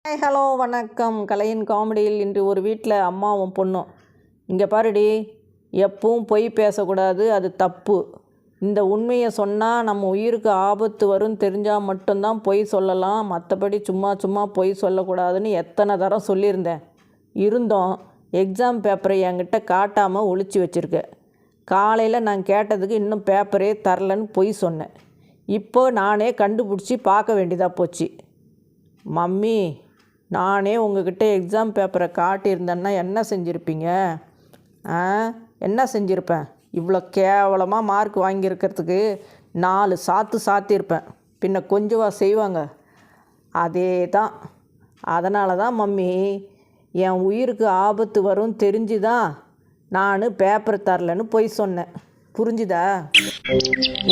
Hi hello வணக்கம். கலையின் காமெடியில் இன்று ஒரு வீட்டில் அம்மாவும் பொண்ணும். இங்கே பாருடி, எப்பவும் பொய் பேசக்கூடாது, அது தப்பு. இந்த உண்மையை சொன்னால் நம்ம உயிருக்கு ஆபத்து வரும் தெரிஞ்சால் மட்டும்தான் பொய் சொல்லலாம், மற்றபடி சும்மா சும்மா பொய் சொல்லக்கூடாதுன்னு எத்தனை தரம் சொல்லியிருந்தேன். இருந்தோம் எக்ஸாம் பேப்பரை என்கிட்ட காட்டாமல் ஒளிச்சு வச்சுருக்க. காலையில் நான் கேட்டதுக்கு இன்னும் பேப்பரே தரலன்னு பொய் சொன்னேன். இப்போ நானே கண்டுபிடிச்சி பார்க்க வேண்டியதாக போச்சு. மம்மி, நானே உங்ககிட்ட எக்ஸாம் பேப்பரை காட்டியிருந்தேன்னா என்ன செஞ்சுருப்பீங்க? என்ன செஞ்சுருப்பேன்? இவ்வளோ கேவலமாக மார்க் வாங்கியிருக்கிறதுக்கு 4 சாத்து சாத்தியிருப்பேன். பின்ன கொஞ்சவா செய்வாங்க? அதே தான். அதனால தான் மம்மி, என் உயிருக்கு ஆபத்து வரும் தெரிஞ்சு தான் நான் பேப்பர் தரலன்னு பொய் சொன்னேன். புரிஞ்சுதா?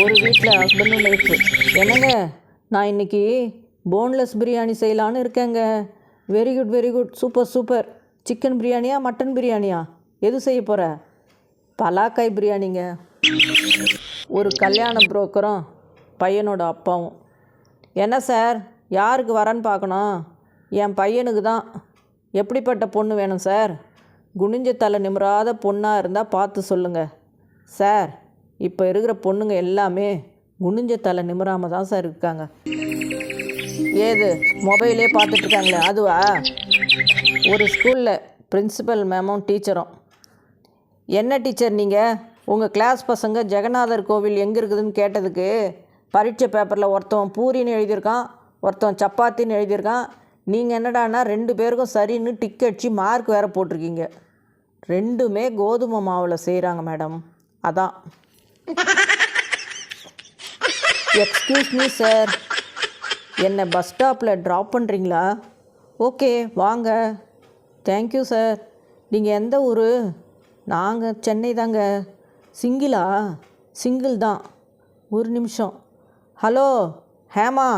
ஒரு வீட்டில் ஹஸ்பண்டும் ஒய்ஃபு. என்னங்க, நான் இன்றைக்கி போன்லெஸ் பிரியாணி செய்யலான்னு இருக்கேங்க. Very good very good, super super. Chicken பிரியாணியா மட்டன் பிரியாணியா? எது செய்ய போகிற? பலாக்காய் பிரியாணிங்க. ஒரு கல்யாண புரோக்கரும் பையனோட அப்பாவும். என்ன சார், யாருக்கு வரேன்னு பார்க்கணும்? என் பையனுக்கு தான். எப்படிப்பட்ட பொண்ணு வேணும் சார்? குனிஞ்ச தலை நிமிராத பொண்ணாக இருந்தால் பார்த்து சொல்லுங்கள் சார். இப்போ இருக்கிற பொண்ணுங்க எல்லாமே குனிஞ்ச தலை நிமிராமல் தான் சார் இருக்காங்க. ஏது மொபைலே பார்த்துட்ருக்காங்களே அதுவா? ஒரு ஸ்கூலில் பிரின்சிபல் மேமும் டீச்சரும். என்ன டீச்சர் நீங்கள், உங்கள் கிளாஸ் பசங்க ஜெகநாதர் கோவில் எங்கே இருக்குதுன்னு கேட்டதுக்கு பரீட்சை பேப்பரில் ஒருத்தவன் பூரின்னு எழுதியிருக்கான், ஒருத்தவன் சப்பாத்தின்னு எழுதியிருக்கான். நீங்கள் என்னடானா 2 பேருக்கும் சரின்னு டிக் அடித்து மார்க் வேறு போட்டிருக்கீங்க. 2மே கோதுமை மாவில் செய்கிறாங்க மேடம். அதான். எக்ஸ்கியூஸ் மீ சார், என்னை பஸ் ஸ்டாப்பில் ட்ராப் பண்ணுறீங்களா? ஓகே வாங்க. Thank you sir. நீங்கள் எந்த ஊர்? நாங்கள் சென்னை தாங்க. சிங்கிளா? சிங்கிள் தான். ஒரு நிமிஷம். ஹலோ ஹேமா,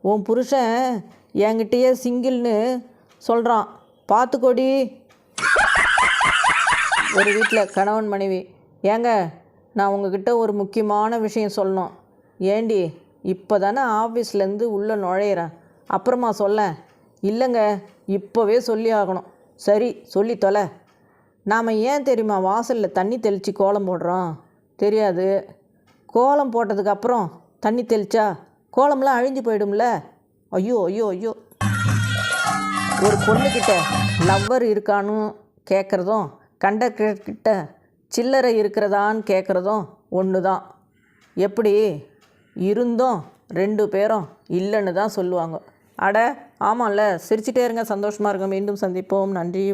உன் புருஷன் என்கிட்டயே சிங்கிள்னு சொல்கிறான், பார்த்துக்கோடி. ஒரு வீட்டில் கணவன் மனைவி. ஏங்க, நான் உங்ககிட்ட ஒரு முக்கியமான விஷயம் சொல்லணும். ஏண்டி, இப்போ தானே ஆஃபீஸ்லேருந்து உள்ளே நுழையிறேன், அப்புறமா சொல்ல? இல்லைங்க, இப்போவே சொல்லி ஆகணும். சரி சொல்லி தொலை. நாம் ஏன் தெரியுமா வாசலில் தண்ணி தெளித்து கோலம் போடுறோம்? தெரியாது. கோலம் போட்டதுக்கப்புறம் தண்ணி தெளித்தா கோலம்லாம் அழிஞ்சு போயிடும்ல. ஐயோ ஐயோ ஐயோ. ஒரு பொண்ணுக்கிட்ட லவ்வர் இருக்கான்னு கேட்குறதும் கண்டக்டர்கிட்ட சில்லறை இருக்கிறதான்னு கேட்குறதும் ஒன்று தான். எப்படி இருந்தும் 2 பேரும் இல்லைன்னு தான் சொல்லுவாங்க. அட ஆமாம்ல. சிரிச்சிட்டே இருங்க, சந்தோஷமாக இருங்க. மீண்டும் சந்திப்போம். நன்றி.